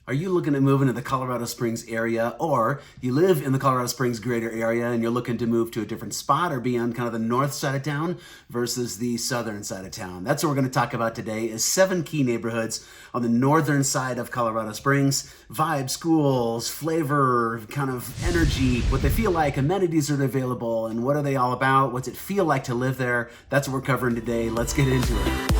Are you looking to move into the Colorado Springs area, or you live in the Colorado Springs greater area and you're looking to move to a different spot or be on kind of the north side of town versus the southern side of town? That's what we're going to talk about today is 7 key neighborhoods on the northern side of Colorado Springs. Vibe, schools, flavor, kind of energy, what they feel like, amenities are available, and what are they all about? What's it feel like to live there? That's what we're covering today. Let's get into it.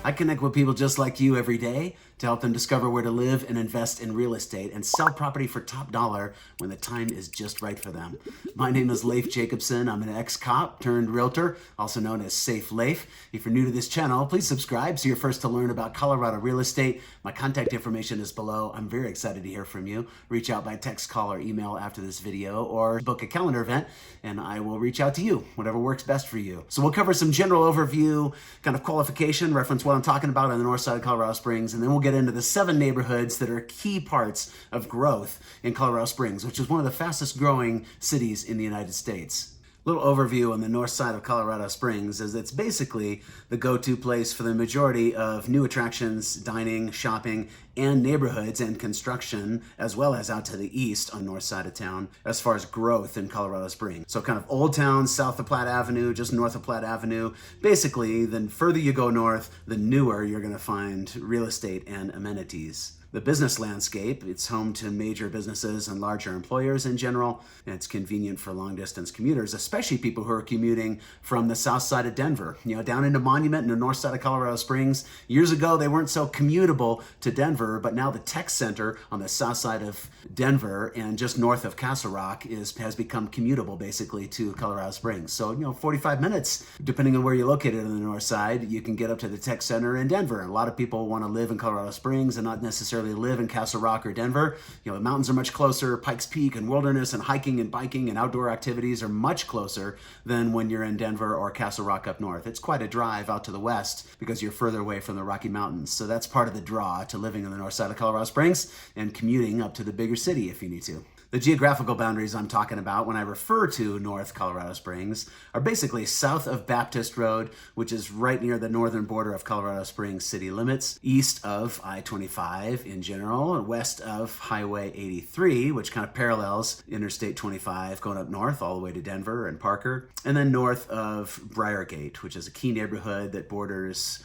I connect with people just like you every day to help them discover where to live and invest in real estate and sell property for top dollar when the time is just right for them. My name is Leif Jacobson. I'm an ex-cop turned realtor, also known as Safe Leif. If you're new to this channel, please subscribe so you're first to learn about Colorado real estate. My contact information is below. I'm very excited to hear from you. Reach out by text, call, or email after this video, or book a calendar event and I will reach out to you, whatever works best for you. So we'll cover some general overview, kind of qualification, reference what I'm talking about on the north side of Colorado Springs, and then we'll get into the 7 neighborhoods that are key parts of growth in Colorado Springs, which is one of the fastest growing cities in the United States. Little overview on the north side of Colorado Springs is it's basically the go-to place for the majority of new attractions, dining, shopping, and neighborhoods and construction, as well as out to the east on north side of town as far as growth in Colorado Springs. So kind of Old Town, south of Platte Avenue, just north of Platte Avenue. Basically, the further you go north, the newer you're gonna find real estate and amenities. The business landscape, it's home to major businesses and larger employers in general, and it's convenient for long-distance commuters, especially people who are commuting from the south side of Denver. You know, down into Monument and the north side of Colorado Springs. Years ago, they weren't so commutable to Denver, but now the tech center on the south side of Denver and just north of Castle Rock has become commutable basically to Colorado Springs. So, 45 minutes, depending on where you're located on the north side, you can get up to the tech center in Denver. A lot of people want to live in Colorado Springs and not necessarily live in Castle Rock or Denver. The mountains are much closer. Pikes Peak and wilderness and hiking and biking and outdoor activities are much closer than when you're in Denver or Castle Rock up north. It's quite a drive out to the west because you're further away from the Rocky Mountains. So that's part of the draw to living on the north side of Colorado Springs and commuting up to the bigger city if you need to. The geographical boundaries I'm talking about when I refer to North Colorado Springs are basically south of Baptist Road, which is right near the northern border of Colorado Springs city limits, east of I-25 in general, and west of Highway 83, which kind of parallels Interstate 25 going up north all the way to Denver and Parker, and then north of Briargate, which is a key neighborhood that borders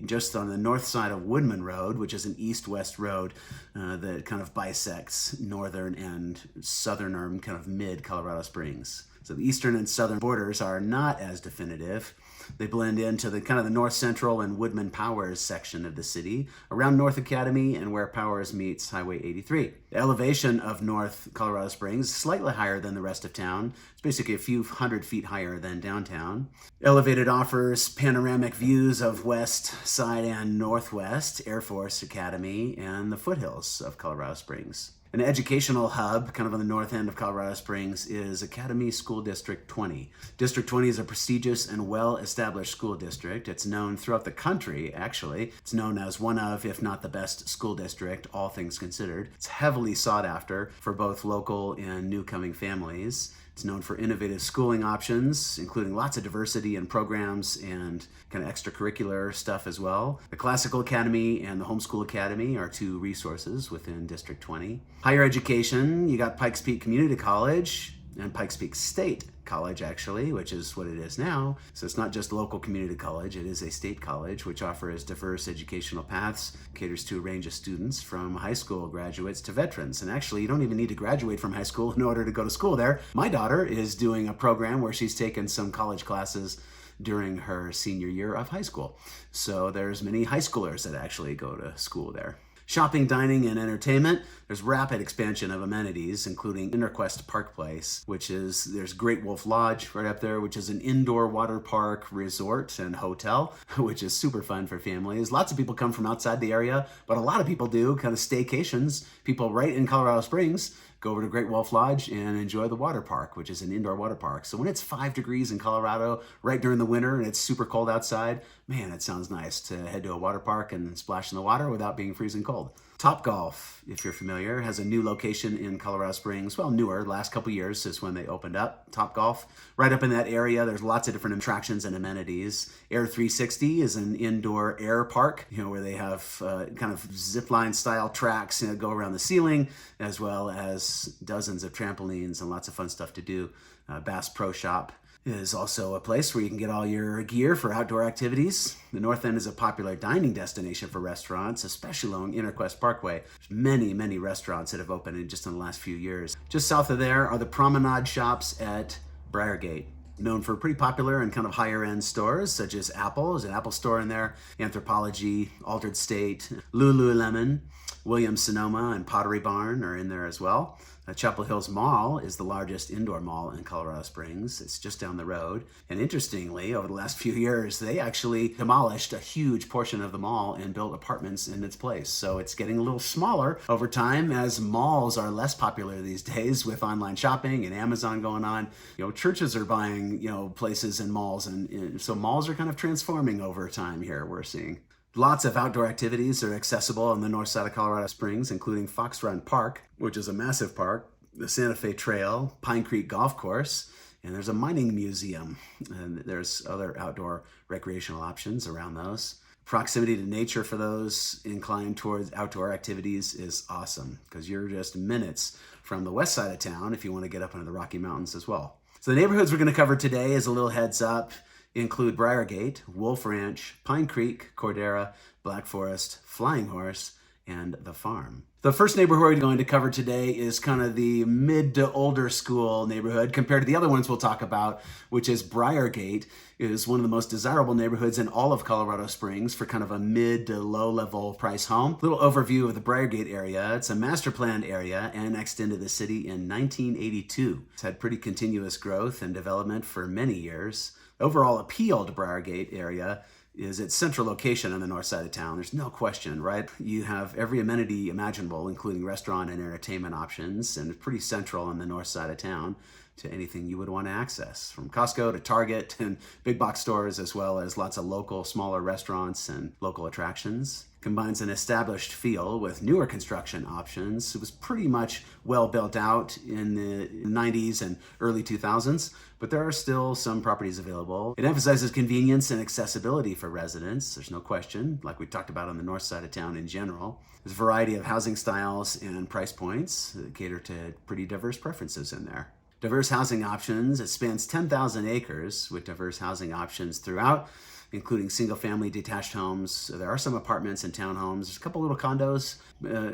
just on the north side of Woodman Road, which is an east-west road that kind of bisects northern and southern or kind of mid Colorado Springs. So the eastern and southern borders are not as definitive. They blend into the kind of the north central and Woodman Powers section of the city, around North Academy and where Powers meets Highway 83. The elevation of North Colorado Springs is slightly higher than the rest of town. It's basically a few hundred feet higher than downtown. Elevated offers panoramic views of west side and northwest, Air Force Academy, and the foothills of Colorado Springs. An educational hub, kind of on the north end of Colorado Springs, is Academy School District 20. District 20 is a prestigious and well-established school district. It's known throughout the country, actually. It's known as one of, if not the best school district, all things considered. It's heavily sought after for both local and new-coming families. It's known for innovative schooling options, including lots of diversity in programs and kind of extracurricular stuff as well. The Classical Academy and the Homeschool Academy are 2 resources within District 20. Higher education, you got Pikes Peak Community College and Pikes Peak State College, actually, which is what it is now. So it's not just local community college, it is a state college which offers diverse educational paths, caters to a range of students from high school graduates to veterans. And actually, you don't even need to graduate from high school in order to go to school there. My daughter is doing a program where she's taken some college classes during her senior year of high school. So there's many high schoolers that actually go to school there. Shopping, dining, and entertainment. There's rapid expansion of amenities, including Interquest Park Place, there's Great Wolf Lodge right up there, which is an indoor water park, resort, and hotel, which is super fun for families. Lots of people come from outside the area, but a lot of people do kind of staycations. People right in Colorado Springs go over to Great Wolf Lodge and enjoy the water park, which is an indoor water park. So when it's 5 degrees in Colorado, right during the winter, and it's super cold outside, man, it sounds nice to head to a water park and splash in the water without being freezing cold. Topgolf, if you're familiar, has a new location in Colorado Springs. Well, newer, last couple years is when they opened up. Topgolf, right up in that area, there's lots of different attractions and amenities. Air 360 is an indoor air park, where they have kind of zip line style tracks go around the ceiling, as well as dozens of trampolines and lots of fun stuff to do. Bass Pro Shop is also a place where you can get all your gear for outdoor activities. The North End is a popular dining destination for restaurants, especially along Interquest Parkway. There's many restaurants that have opened in just in the last few years. Just south of there are the promenade shops at Briargate, known for pretty popular and kind of higher end stores such as Apple. There's an Apple store in there, Anthropologie, Altered State, Lululemon, Williams Sonoma, and Pottery Barn are in there as well. Chapel Hills Mall is the largest indoor mall in Colorado Springs. It's just down the road. And interestingly, over the last few years, they actually demolished a huge portion of the mall and built apartments in its place. So it's getting a little smaller over time as malls are less popular these days with online shopping and Amazon going on. Churches are buying, places in malls. And so malls are kind of transforming over time here, we're seeing. Lots of outdoor activities are accessible on the north side of Colorado Springs, including Fox Run Park, which is a massive park, the Santa Fe Trail, Pine Creek Golf Course, and there's a mining museum. And there's other outdoor recreational options around those. Proximity to nature for those inclined towards outdoor activities is awesome because you're just minutes from the west side of town if you want to get up into the Rocky Mountains as well. So the neighborhoods we're going to cover today, as a little heads up, include Briargate, Wolf Ranch, Pine Creek, Cordera, Black Forest, Flying Horse, and The Farm. The first neighborhood we're going to cover today is kind of the mid to older school neighborhood compared to the other ones we'll talk about, which is Briargate. It is one of the most desirable neighborhoods in all of Colorado Springs for kind of a mid to low level price home. Little overview of the Briargate area. It's a master planned area annexed into the city in 1982. It's had pretty continuous growth and development for many years. Overall appeal to Briargate area is its central location on the north side of town. There's no question, right? You have every amenity imaginable, including restaurant and entertainment options, and it's pretty central on the north side of town to anything you would want to access, from Costco to Target and big box stores, as well as lots of local, smaller restaurants and local attractions. Combines an established feel with newer construction options. It was pretty much well built out in the 90s and early 2000s, but there are still some properties available. It emphasizes convenience and accessibility for residents. There's no question, like we talked about on the north side of town in general. There's a variety of housing styles and price points that cater to pretty diverse preferences in there. Diverse housing options. It spans 10,000 acres with diverse housing options throughout, including single-family detached homes. There are some apartments and townhomes. There's a couple little condos,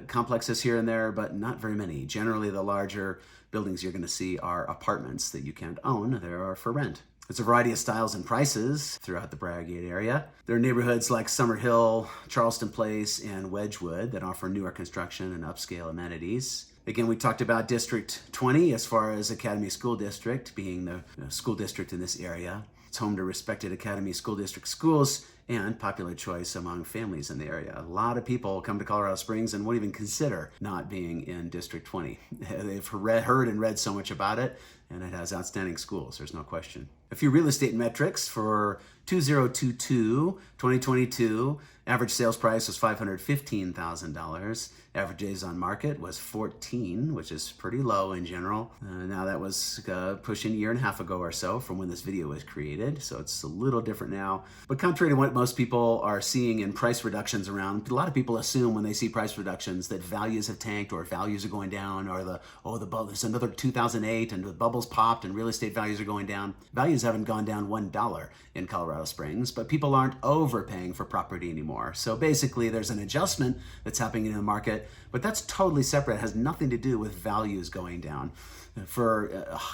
complexes here and there, but not very many. Generally, the larger buildings you're going to see are apartments that you can't own. They are for rent. There's a variety of styles and prices throughout the Briargate area. There are neighborhoods like Summer Hill, Charleston Place, and Wedgwood that offer newer construction and upscale amenities. Again, we talked about District 20 as far as Academy School District being the school district in this area. It's home to respected Academy School District schools and popular choice among families in the area. A lot of people come to Colorado Springs and won't even consider not being in District 20. They've heard and read so much about it, and it has outstanding schools, there's no question. A few real estate metrics for 2022. Average sales price was $515,000. Average days on market was 14, which is pretty low in general. Now that was pushing a year and a half ago or so from when this video was created, so it's a little different now. But contrary to what most people are seeing in price reductions around, a lot of people assume when they see price reductions that values have tanked or values are going down, or there's another 2008 and the bubbles popped and real estate values are going down. Values haven't gone down $1 in Colorado Springs, but people aren't overpaying for property anymore. So basically there's an adjustment that's happening in the market, but that's totally separate. It has nothing to do with values going down. For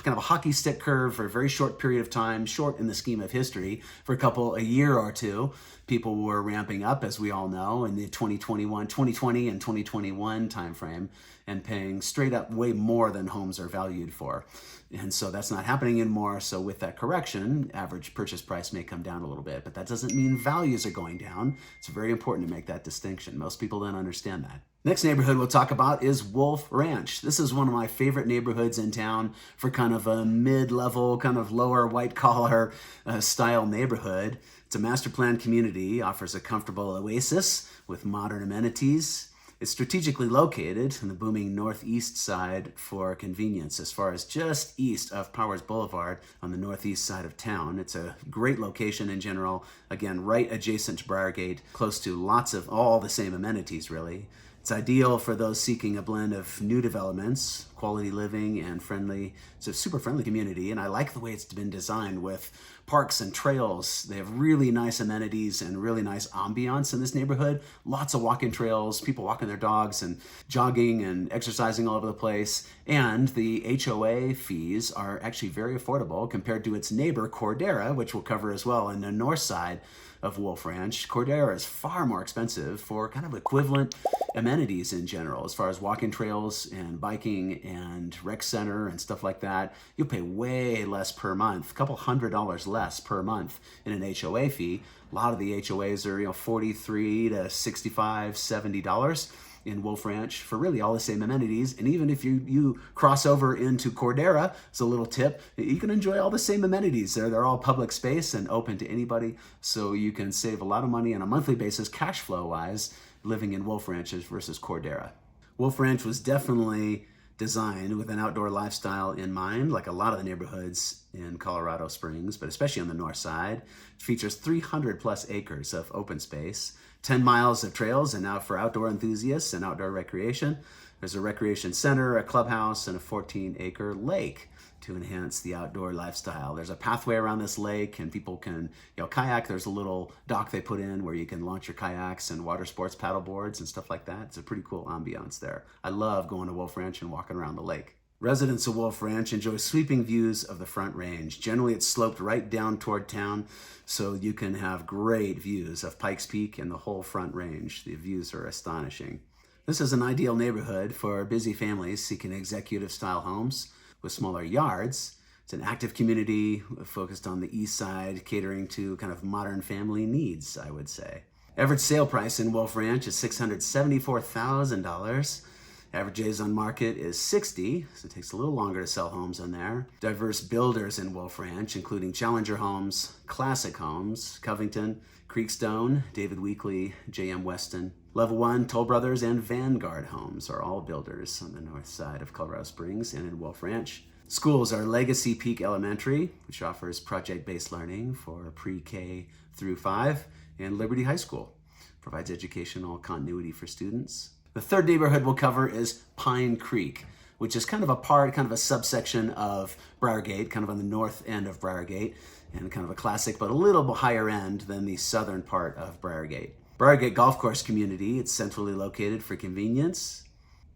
kind of a hockey stick curve for a very short period of time, short in the scheme of history, for a year or two, people were ramping up, as we all know, in the 2020 and 2021 timeframe, and paying straight up way more than homes are valued for. And so that's not happening anymore. So with that correction, average purchase price may come down a little bit, but that doesn't mean values are going down. It's very important to make that distinction. Most people don't understand that. Next neighborhood we'll talk about is Wolf Ranch. This is one of my favorite neighborhoods in town for kind of a mid-level, kind of lower white-collar style neighborhood. It's a master planned community, offers a comfortable oasis with modern amenities. It's strategically located in the booming northeast side for convenience, as far as just east of Powers Boulevard on the northeast side of town. It's a great location in general. Again, right adjacent to Briargate, close to lots of all the same amenities, really. It's ideal for those seeking a blend of new developments, quality living, and friendly. It's a super friendly community, and I like the way it's been designed with parks and trails. They have really nice amenities and really nice ambiance in this neighborhood. Lots of walking trails, people walking their dogs and jogging and exercising all over the place. And the HOA fees are actually very affordable compared to its neighbor, Cordera, which we'll cover as well in the north side of Wolf Ranch. Cordera is far more expensive for kind of equivalent amenities in general, as far as walking trails and biking and rec center and stuff like that. You'll pay way less per month, a couple $100 less per month in an HOA fee. A lot of the HOAs are $43 to $65, $70 in Wolf Ranch for really all the same amenities. And even if you cross over into Cordera, as a little tip, you can enjoy all the same amenities there. They're all public space and open to anybody, so you can save a lot of money on a monthly basis, cash flow wise, living in Wolf Ranches versus Cordera. Wolf Ranch was definitely designed with an outdoor lifestyle in mind, like a lot of the neighborhoods in Colorado Springs, but especially on the north side. It features 300 plus acres of open space, 10 miles of trails, and now for outdoor enthusiasts and outdoor recreation. There's a recreation center, a clubhouse, and a 14-acre lake to enhance the outdoor lifestyle. There's a pathway around this lake, and people can kayak. There's a little dock they put in where you can launch your kayaks and water sports paddle boards and stuff like that. It's a pretty cool ambiance there. I love going to Wolf Ranch and walking around the lake. Residents of Wolf Ranch enjoy sweeping views of the Front Range. Generally, it's sloped right down toward town, so you can have great views of Pikes Peak and the whole Front Range. The views are astonishing. This is an ideal neighborhood for busy families seeking executive-style homes with smaller yards. It's an active community focused on the east side, catering to kind of modern family needs, I would say. Average sale price in Wolf Ranch is $674,000. Average days on market is 60, so it takes a little longer to sell homes in there. Diverse builders in Wolf Ranch, including Challenger Homes, Classic Homes, Covington, Creekstone, David Weekley, J.M. Weston. Level 1, Toll Brothers, and Vanguard Homes are all builders on the north side of Colorado Springs and in Wolf Ranch. Schools are Legacy Peak Elementary, which offers project-based learning for pre-K through 5, and Liberty High School provides educational continuity for students. The third neighborhood we'll cover is Pine Creek, which is kind of a subsection of Briargate, kind of on the north end of Briargate, and kind of a classic, but a little bit higher end than the southern part of Briargate. Briargate Golf Course Community, it's centrally located for convenience.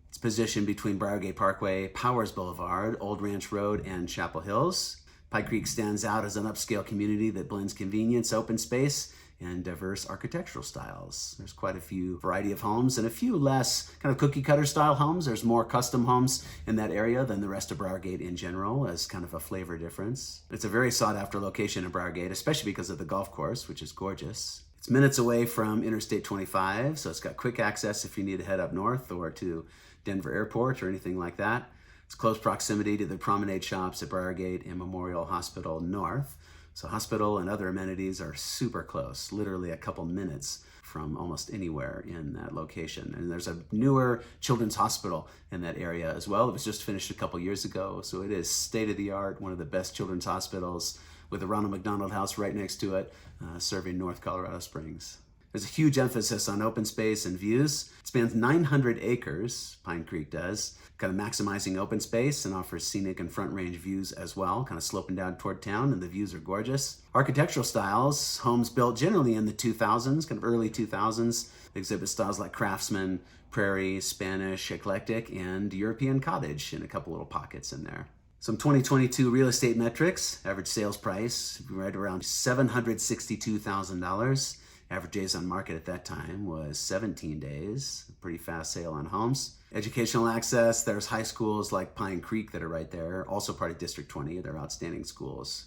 It's positioned between Briargate Parkway, Powers Boulevard, Old Ranch Road, and Chapel Hills. Pine Creek stands out as an upscale community that blends convenience, open space, and diverse architectural styles. There's quite a few variety of homes and a few less kind of cookie cutter style homes. There's more custom homes in that area than the rest of Briargate in general, as kind of a flavor difference. It's a very sought after location in Briargate, especially because of the golf course, which is gorgeous. It's minutes away from Interstate 25, so it's got quick access if you need to head up north or to Denver Airport or anything like that. It's close proximity to the promenade shops at Briargate and Memorial Hospital North. So hospital and other amenities are super close, literally a couple minutes from almost anywhere in that location. And there's a newer children's hospital in that area as well. It was just finished a couple years ago, so it is state-of-the-art, one of the best children's hospitals, with the Ronald McDonald House right next to it, serving North Colorado Springs. There's a huge emphasis on open space and views. It spans 900 acres, Pine Creek does, kind of maximizing open space and offers scenic and front range views as well, kind of sloping down toward town, and the views are gorgeous. Architectural styles, homes built generally in the 2000s, kind of early 2000s, exhibit styles like Craftsman, Prairie, Spanish, Eclectic, and European Cottage in a couple little pockets in there. Some 2022 real estate metrics, average sales price right around $762,000. Average days on market at that time was 17 days. A pretty fast sale on homes. Educational access, there's high schools like Pine Creek that are right there, also part of District 20. They're outstanding schools.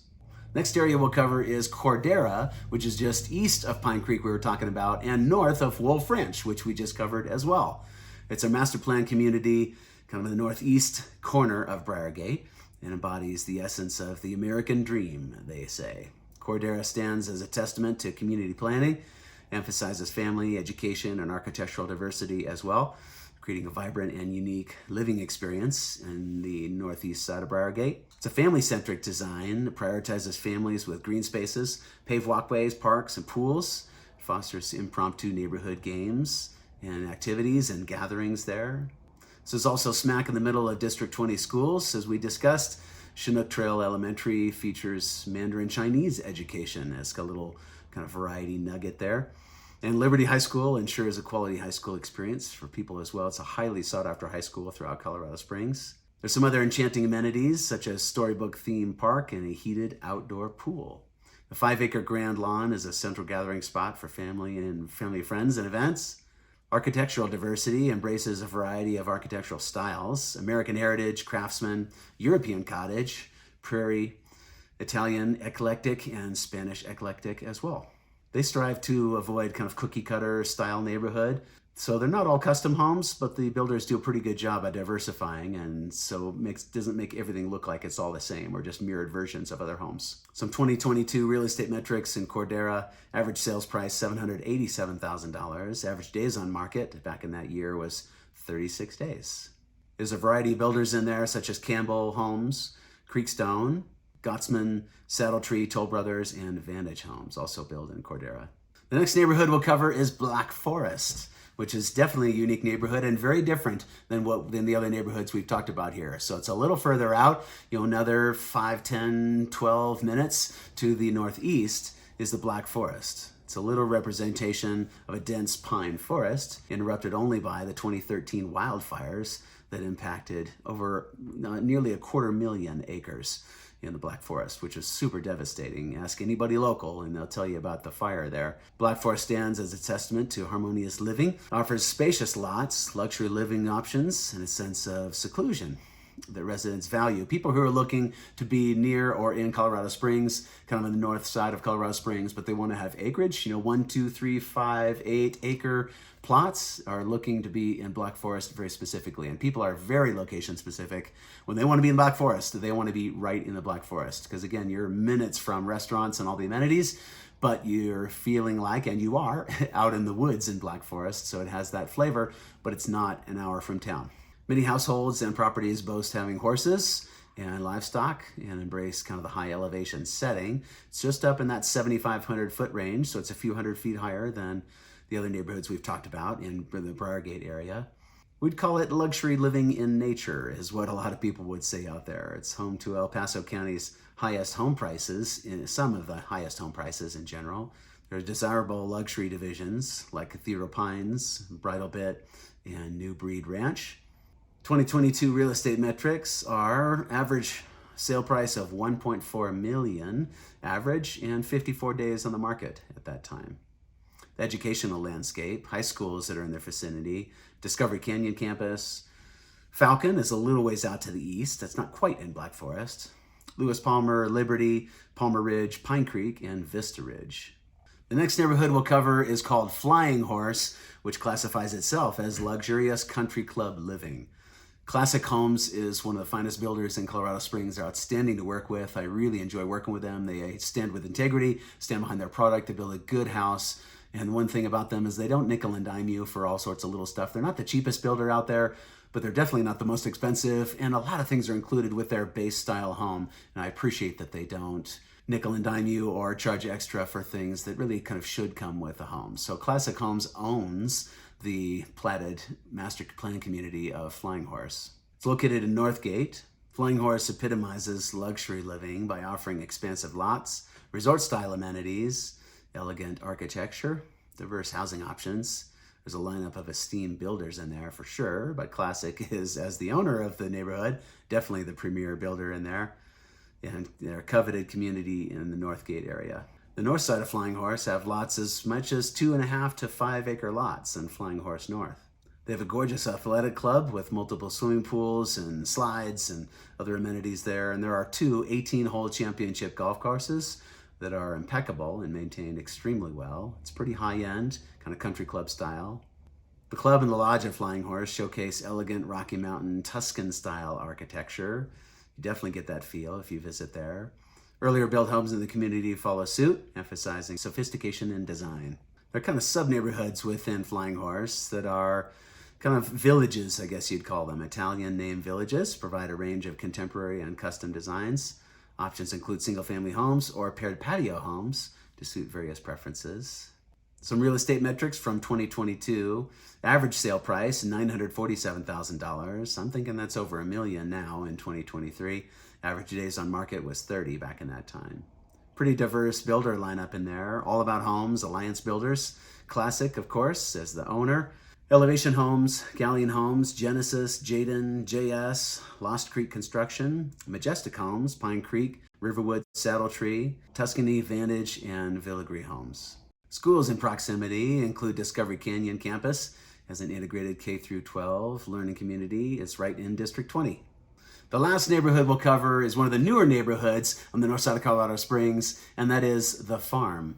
Next area we'll cover is Cordera, which is just east of Pine Creek we were talking about, and north of Wolf Ranch, which we just covered as well. It's a master plan community, kind of in the northeast corner of Briargate, and embodies the essence of the American dream, they say. Cordera stands as a testament to community planning emphasizes family, education, and architectural diversity as well, creating a vibrant and unique living experience in the northeast side of Briargate. It's a family-centric design that prioritizes families with green spaces, paved walkways, parks, and pools. It fosters impromptu neighborhood games and activities and gatherings there. This is also smack in the middle of District 20 schools. As we discussed, Chinook Trail Elementary features Mandarin Chinese education. It's got a little kind of variety nugget there. And Liberty High School ensures a quality high school experience for people as well. It's a highly sought after high school throughout Colorado Springs. There's some other enchanting amenities such as storybook theme park and a heated outdoor pool. The 5-acre Grand Lawn is a central gathering spot for family and family friends and events. Architectural diversity embraces a variety of architectural styles: American Heritage, Craftsman, European Cottage, Prairie, Italian Eclectic, and Spanish Eclectic as well. They strive to avoid kind of cookie cutter style neighborhood. So they're not all custom homes, but the builders do a pretty good job at diversifying, and so doesn't make everything look like it's all the same or just mirrored versions of other homes. Some 2022 real estate metrics in Cordera: average sales price $787,000. Average days on market back in that year was 36 days. There's a variety of builders in there such as Campbell Homes, Creekstone, Gottsman, Saddletree, Toll Brothers, and Vantage Homes also build in Cordera. The next neighborhood we'll cover is Black Forest, which is definitely a unique neighborhood and very different than the other neighborhoods we've talked about here. So it's a little further out, another 5, 10, 12 minutes to the northeast is the Black Forest. It's a little representation of a dense pine forest, interrupted only by the 2013 wildfires that impacted over nearly 250,000 acres in the Black Forest, which is super devastating. Ask anybody local and they'll tell you about the fire there. Black Forest stands as a testament to harmonious living, offers spacious lots, luxury living options, and a sense of seclusion that residents value. People who are looking to be near or in Colorado Springs, kind of on the north side of Colorado Springs, but they want to have acreage, 1, 2, 3, 5, 8 acre plots, are looking to be in Black Forest very specifically. And people are very location specific. When they want to be in Black Forest, they want to be right in the Black Forest. Because again, you're minutes from restaurants and all the amenities, but you're feeling like, and you are, out in the woods in Black Forest. So it has that flavor, but it's not an hour from town. Many households and properties boast having horses and livestock and embrace kind of the high elevation setting. It's just up in that 7,500 foot range, so it's a few hundred feet higher than the other neighborhoods we've talked about in the Briargate area. We'd call it luxury living in nature, is what a lot of people would say out there. It's home to El Paso County's highest home prices, some of the highest home prices in general. There are desirable luxury divisions like Cathedral Pines, Bridal Bit, and New Breed Ranch. 2022 real estate metrics are average sale price of $1.4 million average and 54 days on the market at that time. The educational landscape: high schools that are in their vicinity, Discovery Canyon campus. Falcon is a little ways out to the east. That's not quite in Black Forest. Lewis Palmer, Liberty, Palmer Ridge, Pine Creek, and Vista Ridge. The next neighborhood we'll cover is called Flying Horse, which classifies itself as luxurious country club living. Classic Homes is one of the finest builders in Colorado Springs. They're outstanding to work with. I really enjoy working with them. They stand with integrity, stand behind their product. They build a good house. And one thing about them is they don't nickel and dime you for all sorts of little stuff. They're not the cheapest builder out there, but they're definitely not the most expensive. And a lot of things are included with their base style home. And I appreciate that they don't nickel and dime you or charge extra for things that really kind of should come with a home. So Classic Homes owns the platted master plan community of Flying Horse. It's located in Northgate. Flying Horse epitomizes luxury living by offering expansive lots, resort-style amenities, elegant architecture, diverse housing options. There's a lineup of esteemed builders in there for sure, but Classic is, as the owner of the neighborhood, definitely the premier builder in there, and they're a coveted community in the Northgate area. The north side of Flying Horse have lots as much as 2.5 to 5 acre lots in Flying Horse North. They have a gorgeous athletic club with multiple swimming pools and slides and other amenities there. And there are 2 18-hole championship golf courses that are impeccable and maintained extremely well. It's pretty high-end, kind of country club style. The club and the lodge at Flying Horse showcase elegant Rocky Mountain Tuscan-style architecture. You definitely get that feel if you visit there. Earlier built homes in the community follow suit, emphasizing sophistication and design. They're kind of sub-neighborhoods within Flying Horse that are kind of villages, I guess you'd call them. Italian named villages provide a range of contemporary and custom designs. Options include single-family homes or paired patio homes to suit various preferences. Some real estate metrics from 2022. Average sale price, $947,000. I'm thinking that's over $1 million now in 2023. Average days on market was 30 back in that time. Pretty diverse builder lineup in there. All About Homes, Alliance Builders. Classic, of course, as the owner. Elevation Homes, Galleon Homes, Genesis, Jaden, JS, Lost Creek Construction, Majestic Homes, Pine Creek, Riverwood, Saddle Tree, Tuscany, Vantage, and Villigry Homes. Schools in proximity include Discovery Canyon Campus as an integrated K-12 learning community. It's right in District 20. The last neighborhood we'll cover is one of the newer neighborhoods on the north side of Colorado Springs, and that is The Farm.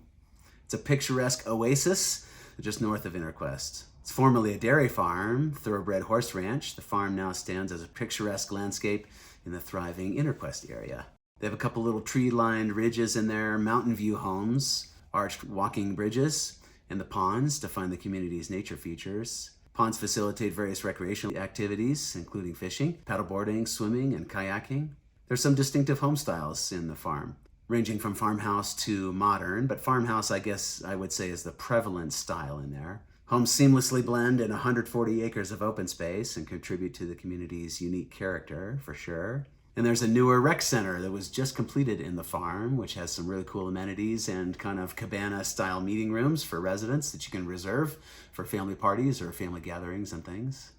It's a picturesque oasis just north of Interquest. It's formerly a dairy farm, thoroughbred horse ranch. The farm now stands as a picturesque landscape in the thriving Interquest area. They have a couple little tree-lined ridges in there, mountain view homes, arched walking bridges, and the ponds define the community's nature features. Ponds facilitate various recreational activities, including fishing, paddleboarding, swimming, and kayaking. There's some distinctive home styles in the farm, ranging from farmhouse to modern, but farmhouse, I guess I would say, is the prevalent style in there. Homes seamlessly blend in 140 acres of open space and contribute to the community's unique character, for sure. And there's a newer rec center that was just completed in the farm, which has some really cool amenities and kind of cabana-style meeting rooms for residents that you can reserve for family parties or family gatherings and things,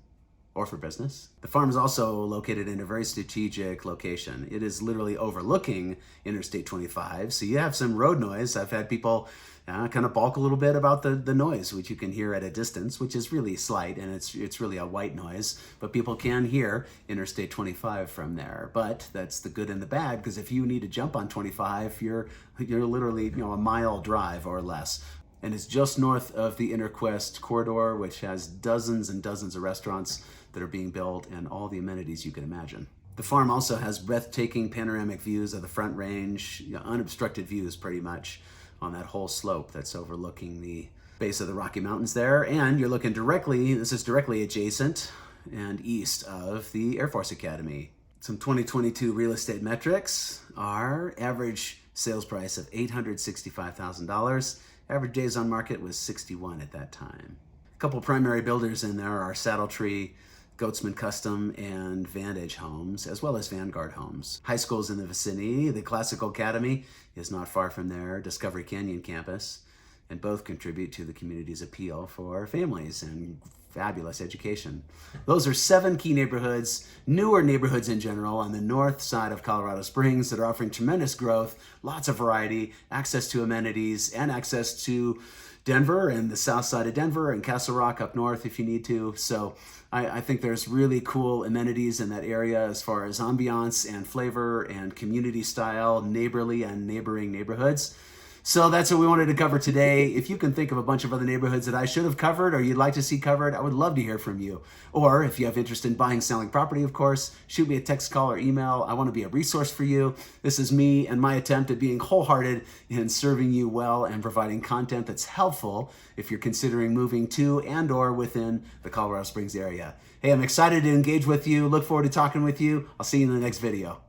or for business. The farm is also located in a very strategic location. It is literally overlooking Interstate 25, so you have some road noise. I've had people kind of balk a little bit about the noise, which you can hear at a distance, which is really slight, and it's really a white noise, but people can hear Interstate 25 from there. But that's the good and the bad, because if you need to jump on 25, you're literally a mile drive or less. And it's just north of the Interquest corridor, which has dozens and dozens of restaurants that are being built and all the amenities you can imagine. The farm also has breathtaking panoramic views of the Front Range, unobstructed views pretty much on that whole slope that's overlooking the base of the Rocky Mountains there. And you're looking directly, this is directly adjacent and east of the Air Force Academy. Some 2022 real estate metrics are average sales price of $865,000. Average days on market was 61 at that time. A couple primary builders in there are Saddle Tree, Goatsman Custom, and Vantage Homes, as well as Vanguard Homes. High schools in the vicinity, the Classical Academy is not far from there, Discovery Canyon campus, and both contribute to the community's appeal for families and fabulous education. Those are 7 key neighborhoods, newer neighborhoods in general, on the north side of Colorado Springs that are offering tremendous growth, lots of variety, access to amenities, and access to Denver and the south side of Denver and Castle Rock up north if you need to. So I think there's really cool amenities in that area as far as ambiance and flavor and community style, neighborly and neighboring neighborhoods. So that's what we wanted to cover today. If you can think of a bunch of other neighborhoods that I should have covered or you'd like to see covered, I would love to hear from you. Or if you have interest in buying, selling property, of course, shoot me a text, call, or email. I want to be a resource for you. This is me and my attempt at being wholehearted in serving you well and providing content that's helpful if you're considering moving to and or within the Colorado Springs area. Hey, I'm excited to engage with you. Look forward to talking with you. I'll see you in the next video.